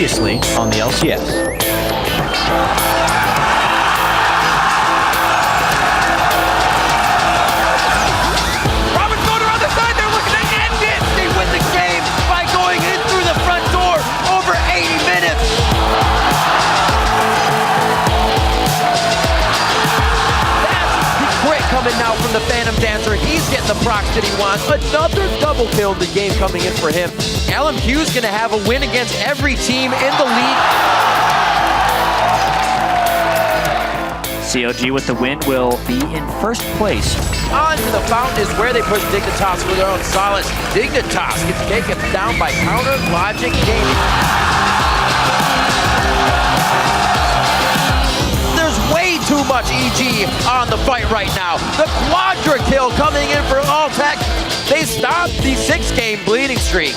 previously on the LCS. Coming now from the Phantom Dancer, he's getting the procs that he wants. Another double kill in the game coming in for him. LMQ's gonna have a win against every team in the league. CLG with the win will be in first place. On to the fountain is where they push Dignitas for their own solace. Dignitas gets taken down by Counter Logic Gaming. Way too much EG on the fight right now. The quadra kill coming in for Alltech. They stopped the 6-game bleeding streak.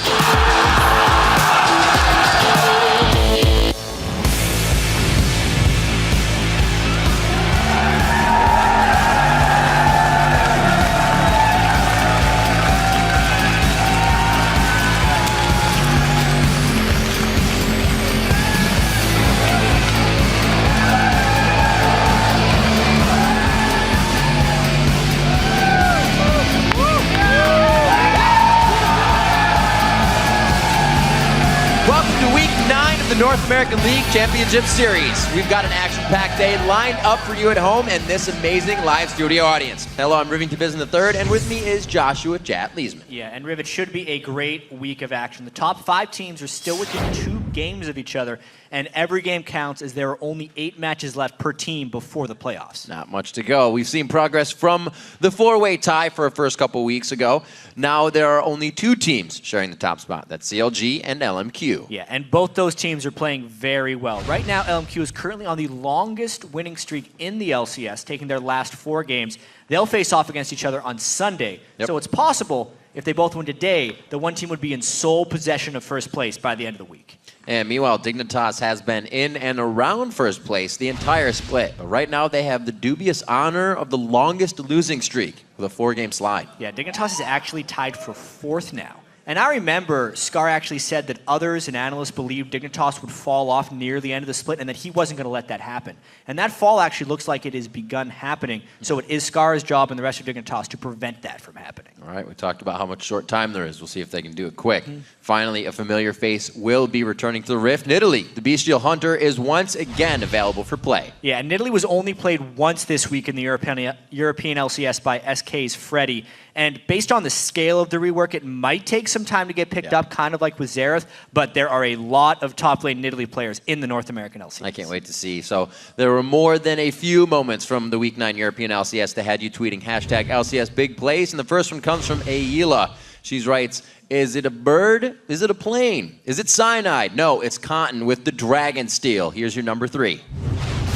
The North American League Championship Series. We've got an action-packed day lined up for you at home and this amazing live studio audience. Hello, I'm Rivington Bizen III, and with me is Joshua Jat Leesman. Yeah, and Riv, it should be a great week of action. The top 5 teams are still within 2 games of each other, and every game counts as there are only 8 matches left per team before the playoffs. Not much to go. We've seen progress from the 4-way tie for a first couple weeks ago. Now there are only 2 teams sharing the top spot. That's CLG and LMQ. Yeah, and both those teams are playing very well. Right now, LMQ is currently on the longest winning streak in the LCS, taking their last 4 games. They'll face off against each other on Sunday. Yep. So it's possible, if they both win today, the one team would be in sole possession of first place by the end of the week. And meanwhile, Dignitas has been in and around first place the entire split. But right now, they have the dubious honor of the longest losing streak with a 4-game slide. Yeah, Dignitas is actually tied for 4th now. And I remember Scar actually said that others and analysts believed Dignitas would fall off near the end of the split and that he wasn't going to let that happen. And that fall actually looks like it has begun happening. So it is Scar's job and the rest of Dignitas to prevent that from happening. All right, we talked about how much short time there is. We'll see if they can do it quick. Finally, a familiar face will be returning to the Rift. Nidalee, the Bestial Hunter, is once again available for play. Yeah, and Nidalee was only played once this week in the European LCS by SK's Freddy. And based on the scale of the rework, it might take some time to get picked up, kind of like with Xerath, but there are a lot of top lane Nidalee players in the North American LCS. I can't wait to see. So there were more than a few moments from the Week 9 European LCS that had you tweeting hashtag LCS big plays, and the first one comes from Ayla. She writes, is it a bird? Is it a plane? Is it cyanide? No, it's Cotton with the Dragon Steel. Here's your number 3.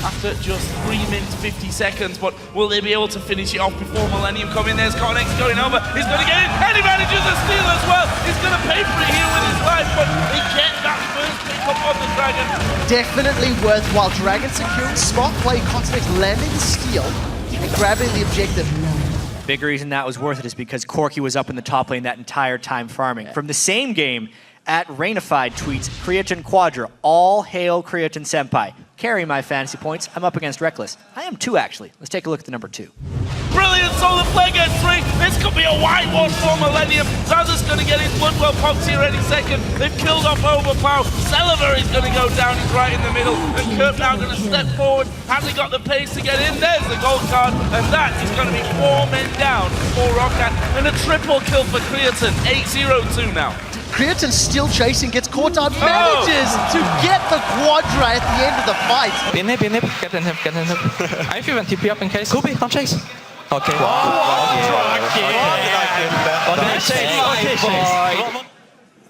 After just 3 minutes, 50 seconds, but will they be able to finish it off before Millennium come in? There's Cotton X going over. He's going to get in, and he manages a steal as well. He's going to pay for it here with his life, but they get that first pick up on the Dragon. Definitely worthwhile. Dragon securing smart play, Cotton X landing the steal and grabbing the objective. Big reason that was worth it is because Corki was up in the top lane that entire time farming. From the same game, at Rainified tweets, Creatine Quadra, all hail Creatine Senpai. Carry my fantasy points, I'm up against Reckless. I am 2 actually. Let's take a look at the number 2. Brilliant solar play gets 3. This could be a whitewash for Millennium. Zaza's going to get his Bloodwell pops here any second. They've killed off Overpower. Celeber is going to go down. He's right in the middle. And Kirk now going to step forward. Has he got the pace to get in? There's the gold card. And that is going to be 4 men down for Roccat. And a triple kill for Creatine. 8-0-2 now. Creatine still chasing, gets caught out, manages to get the quadra at the end of the fight. Get in him. I even TP up in case. Kobe, don't chase. Okay.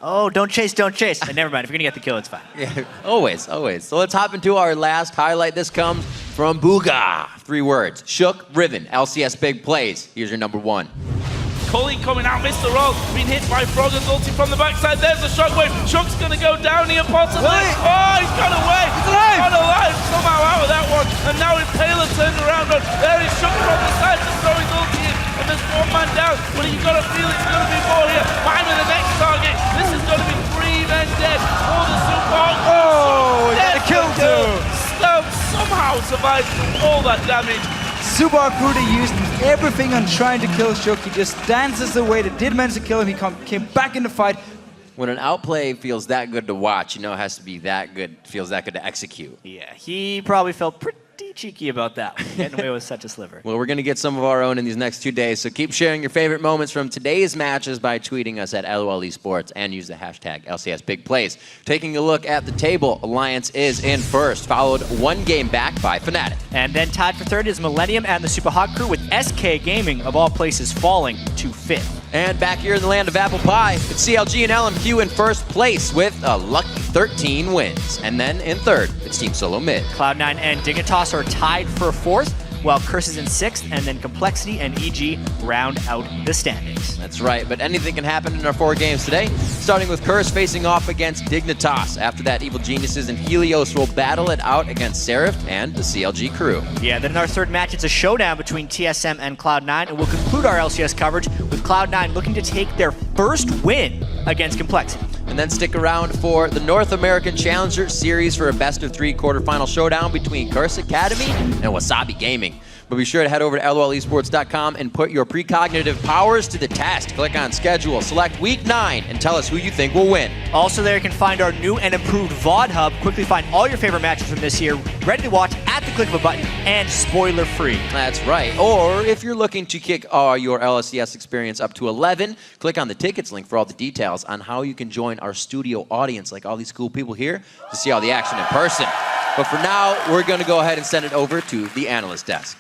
Oh, don't chase, don't chase. Never mind, if you're gonna get the kill, it's fine. Yeah, always. So let's hop into our last highlight. This comes from Booga. 3 words, Shook, Riven, LCS big plays. Here's your number 1. Colleen coming out, missed the roll, being hit by Frogger's ulti from the backside. There's a shockwave. Shook's going to go down here possibly. Oh, he's got away. He's alive. Somehow out of that one. And now Impaler turned around. There is Shook from the side to throw his ulti in. And there's 1 man down. But you've got to feel it's going to be more here. Finding the next target. This is going to be 3 then dead for the Super. Oh, got a kill too. Stone somehow survived all that damage. Subaru Kuda used everything on trying to kill Shoki, just dances away. That did manage to kill him. He came back in the fight. When an outplay feels that good to watch, you know it has to be that good, feels that good to execute. Yeah, he probably felt pretty cheeky about that, getting away with such a sliver. Well, we're going to get some of our own in these next 2 days, so keep sharing your favorite moments from today's matches by tweeting us at LOL Esports and use the hashtag LCS Big Plays. Taking a look at the table, Alliance is in first, followed 1 game back by Fnatic. And then tied for third is Millennium and the Super Hot Crew, with SK Gaming, of all places, falling to 5th. And back here in the land of apple pie, it's CLG and LMQ in first place with a lucky 13 wins. And then in third, it's Team Solo Mid. Cloud9 and Dignitas are tied for 4th, while Curse is in 6th, and then Complexity and EG round out the standings. That's right, but anything can happen in our 4 games today, starting with Curse facing off against Dignitas. After that, Evil Geniuses and Helios will battle it out against Seraph and the CLG crew. Yeah, then in our third match, it's a showdown between TSM and Cloud9, and we'll conclude our LCS coverage with Cloud9 looking to take their first win against Complexity. And then stick around for the North American Challenger Series for a best-of-3 quarterfinal showdown between Curse Academy and Wasabi Gaming. But be sure to head over to lolesports.com and put your precognitive powers to the test. Click on schedule, select week 9, and tell us who you think will win. Also there you can find our new and improved VOD Hub. Quickly find all your favorite matches from this year, ready to watch at the click of a button, and spoiler-free. That's right. Or if you're looking to kick your LCS experience up to 11, click on the tickets link for all the details on how you can join our studio audience, like all these cool people here, to see all the action in person. But for now, we're going to go ahead and send it over to the analyst desk.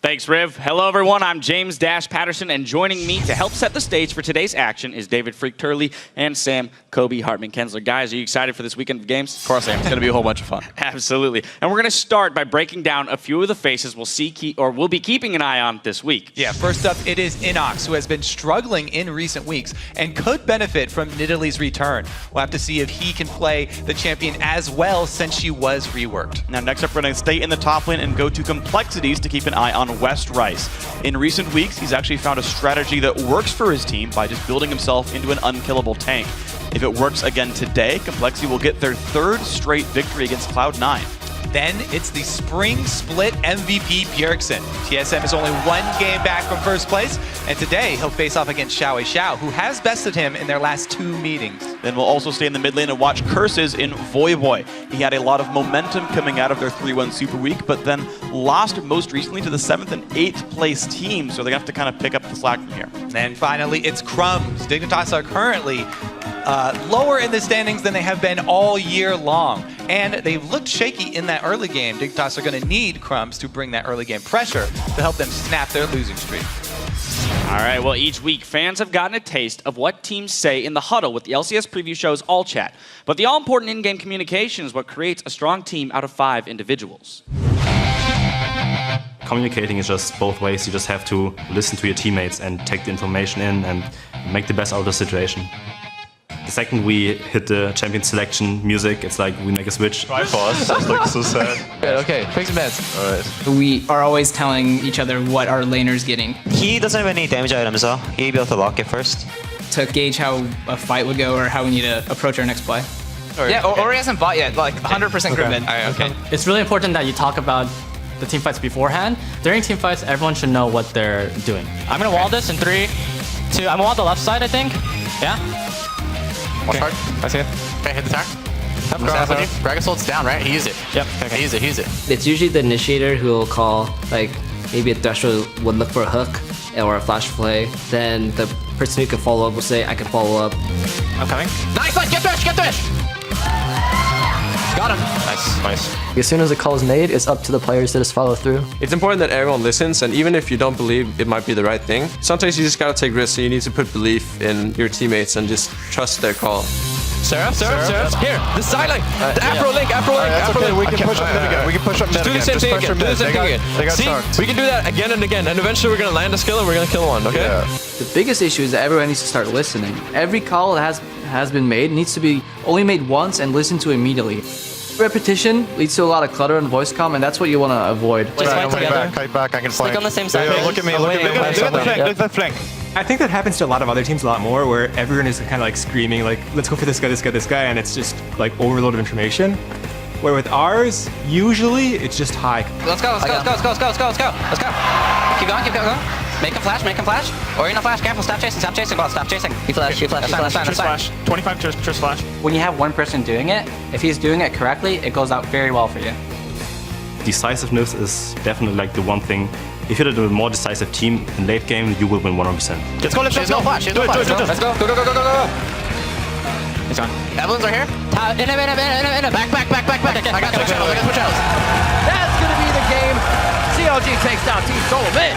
Thanks, Riv. Hello, everyone. I'm James Dash Patterson, and joining me to help set the stage for today's action is David FLICKR and Sam Kobe Hartman-Kensler. Guys, are you excited for this weekend of games? Of course I am. It's going to be a whole bunch of fun. Absolutely. And we're going to start by breaking down a few of the faces we'll be keeping an eye on this week. Yeah, first up, it is Inox, who has been struggling in recent weeks and could benefit from Nidalee's return. We'll have to see if he can play the champion as well since she was reworked. Now, next up, we're going to stay in the top lane and go to Complexities to keep an eye on West Rice. In recent weeks, he's actually found a strategy that works for his team by just building himself into an unkillable tank. If it works again today, Complexity will get their 3rd straight victory against Cloud9. Then it's the spring split MVP Bjergsen. TSM is only 1 game back from first place, and today he'll face off against Xiao, who has bested him in their last 2 meetings. Then we'll also stay in the mid lane and watch Curses in Voyboy. He had a lot of momentum coming out of their 3-1 Super Week, but then lost most recently to the 7th and 8th place team, so they have to kind of pick up the slack from here. And finally, it's Crumbs. Dignitas are currently lower in the standings than they have been all year long. And they've looked shaky in that early game. Dignitas are going to need Crumbs to bring that early game pressure to help them snap their losing streak. All right, well, each week, fans have gotten a taste of what teams say in the huddle with the LCS preview show's All Chat. But the all-important in-game communication is what creates a strong team out of 5 individuals. Communicating is just both ways. You just have to listen to your teammates and take the information in and make the best out of the situation. The second we hit the champion selection music, it's like we make a switch. Try for us. That's like so sad. Okay, pick some bets. Alright. We are always telling each other what our laner's getting. He doesn't have any damage items though. He built a locket first. To gauge how a fight would go or how we need to approach our next play. Yeah, or he hasn't bought yet, like 100% Grimmin. Okay. It's really important that you talk about the team fights beforehand. During team fights, everyone should know what they're doing. I'm gonna wall this in 3, 2. I'm gonna wall the left side, I think. Yeah. Watch hard. I see it. Okay, hit the tower. Gragas holds down, right? He used it. Yep. Okay, he used it. It's usually the initiator who will call, like, maybe a Thresher would look for a hook or a flash play. Then the person who can follow up will say, I can follow up. I'm coming. Nice, get Thresh! Got him. Nice. As soon as a call is made, it's up to the players to just follow through. It's important that everyone listens, and even if you don't believe it might be the right thing, sometimes you just gotta take risks, so you need to put belief in your teammates and just trust their call. Seraph. Here, the side lane. The Afro link. Okay, we can push up mid again. We can push up mid again. Do the same thing again. They got See, talked. we can do that again and again, and eventually we're gonna land a skill and we're gonna kill one, okay? Yeah. The biggest issue is that everyone needs to start listening. Every call that has been made needs to be only made once and listened to immediately. Repetition leads to a lot of clutter and voice comm, and that's what you want to avoid. Kite back, I can flank. on the same side. Yeah, look at me. Look at the flank. I think that happens to a lot of other teams a lot more, where everyone is kind of like screaming, like, let's go for this guy, this guy, this guy, and it's just like overload of information. Where with ours, usually it's just high. Let's go, let's go, let's go, let's go, let's go, let's go, let's go. Keep going, keep going. Make him flash, make him flash. Or you're not flash, careful, stop chasing, ball, stop chasing. He flash, he flash, he flash. Trust flash. 25 trust flash. When you have one person doing it, if he's doing it correctly, it goes out very well for you. Decisiveness is definitely like the one thing. If you're the more decisive team in late game, you will win 100%. Let's go, let's go. Flash, Do it. let's go, go, go, go, go, go, go. He's on. Evelyn's right here. In a, back. I got switch out. That's going to be the game. CLG takes down Team Solomon.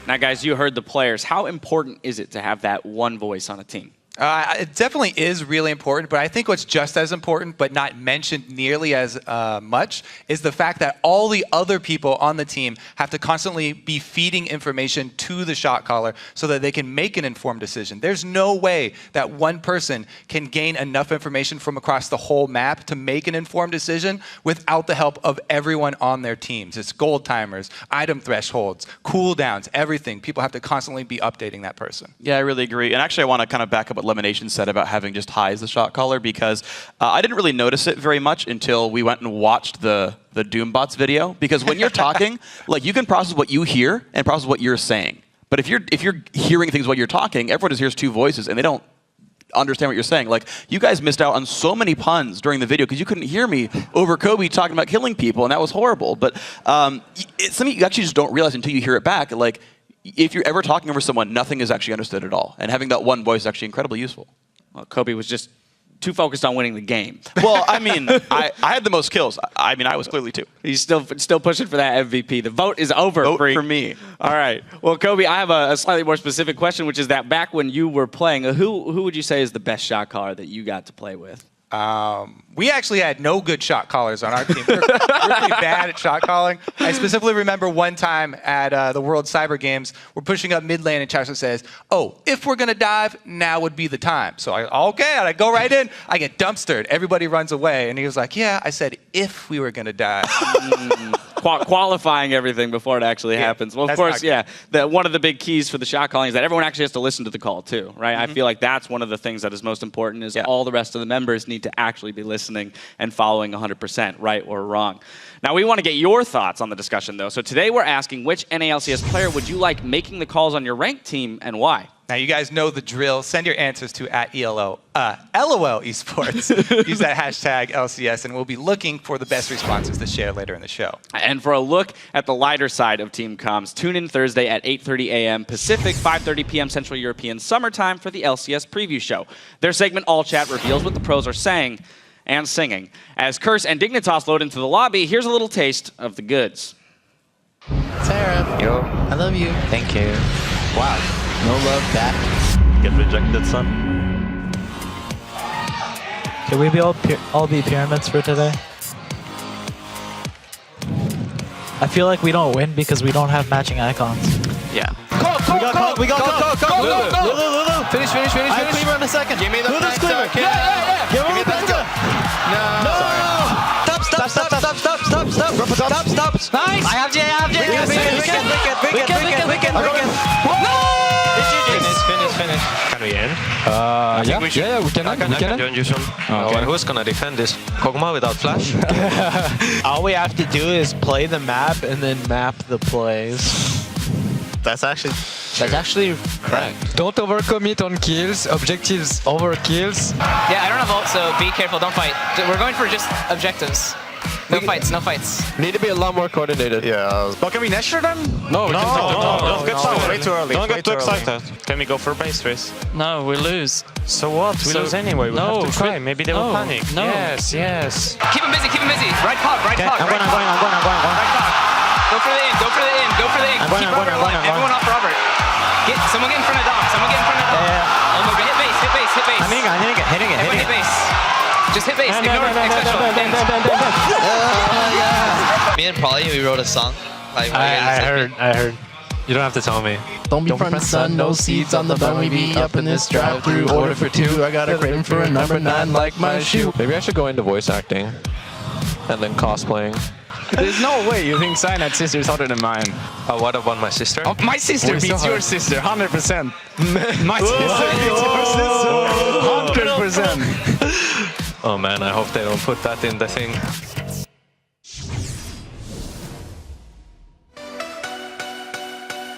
Now, guys, you heard the players. How important is it to have that one voice on a team? It definitely is really important, but I think what's just as important, but not mentioned nearly as much, is the fact that all the other people on the team have to constantly be feeding information to the shot caller so that they can make an informed decision. There's no way that one person can gain enough information from across the whole map to make an informed decision without the help of everyone on their teams. It's gold timers, item thresholds, cooldowns, everything. People have to constantly be updating that person. Yeah, I really agree. And actually, I want to kind of back up what Lemonation said about having just high as the shot caller, because I didn't really notice it very much until we went and watched the Doombots video. Because when you're talking, like, you can process what you hear and process what you're saying. But if you're hearing things while you're talking, everyone just hears two voices and they don't understand what you're saying. Like, you guys missed out on so many puns during the video because you couldn't hear me over Kobe talking about killing people, and that was horrible. But it's something you actually just don't realize until you hear it back. Like, if you're ever talking over someone, nothing is actually understood at all. And having that one voice is actually incredibly useful. Well, Kobe was just too focused on winning the game. Well, I mean, I had the most kills. I mean, I was clearly too. He's still pushing for that MVP. The vote is over. Vote for me. All right. Well, Kobe, I have a slightly more specific question, which is that back when you were playing, who would you say is the best shot caller that you got to play with? We actually had no good shot callers on our team. We're pretty bad at shot calling. I specifically remember one time at the World Cyber Games, we're pushing up mid lane and Chasha says, "Oh, if we're going to dive, now would be the time." So I go right in, I get dumpstered. Everybody runs away. And he was like, "Yeah, I said if we were going to dive." Qualifying everything before it actually happens. Well, of course, one of the big keys for the shot calling is that everyone actually has to listen to the call too, right? I feel like that's one of the things that is most important is all the rest of the members need to actually be listening and following 100%, right or wrong. Now, we want to get your thoughts on the discussion, though. So today we're asking, which NALCS player would you like making the calls on your ranked team and why? Now, you guys know the drill. Send your answers to LOL Esports. Use that hashtag LCS, and we'll be looking for the best responses to share later in the show. And for a look at the lighter side of Team Comms, tune in Thursday at 8:30 a.m. Pacific, 5:30 p.m. Central European Summertime for the LCS preview show. Their segment, All Chat, reveals what the pros are saying and singing. As Curse and Dignitas load into the lobby, here's a little taste of the goods. Sarah. Yo. I love you. Thank you. Wow. No love back. Get rejected, son. Can we all be pyramids for today? I feel like we don't win because we don't have matching icons. Yeah. We got Lulu. Finish. I have Cleaver in a second. Give me the Lulu's Cleaver. Yeah. Give me the Penta. No. Stop. Nice. I have J. Finish. Can we end? I think we should. Yeah, we can. I can join you soon. Okay. Who's gonna defend this? Kog'Maw without flash? All we have to do is play the map and then map the plays. That's actually correct. Don't overcommit on kills. Objectives over kills. Yeah, I don't have ult, so be careful. Don't fight. We're going for just objectives. No fights. Need to be a lot more coordinated. Yeah. Well, can we Nashor then? No, Don't get started. Way too early. Don't get too excited. Can we go for base race? No, we lose. So what? We lose anyway. We have to try. Maybe they will panic. No. Yes. Keep him busy. Right cog. I'm going. Right cog. Go for the in. I'm going. Everyone off Robert. Someone get in front of Dom. Yeah. Oh my god, hit base. I'm hitting it. Everyone hit base. Just hit base. Ignore Me and Polly, we wrote a song. I heard. You don't have to tell me. Don't be front, son, no seats on the bun. We be up in this drive-thru. Order for two. I got a craving for a number 9 like my shoe. Maybe I should go into voice acting and then cosplaying. There's no way you think Cyanide sister is hotter than mine. What about my sister? Oh, my sister beats your sister, 100%. My sister beats your sister, 100%. Oh man, I hope they don't put that in the thing.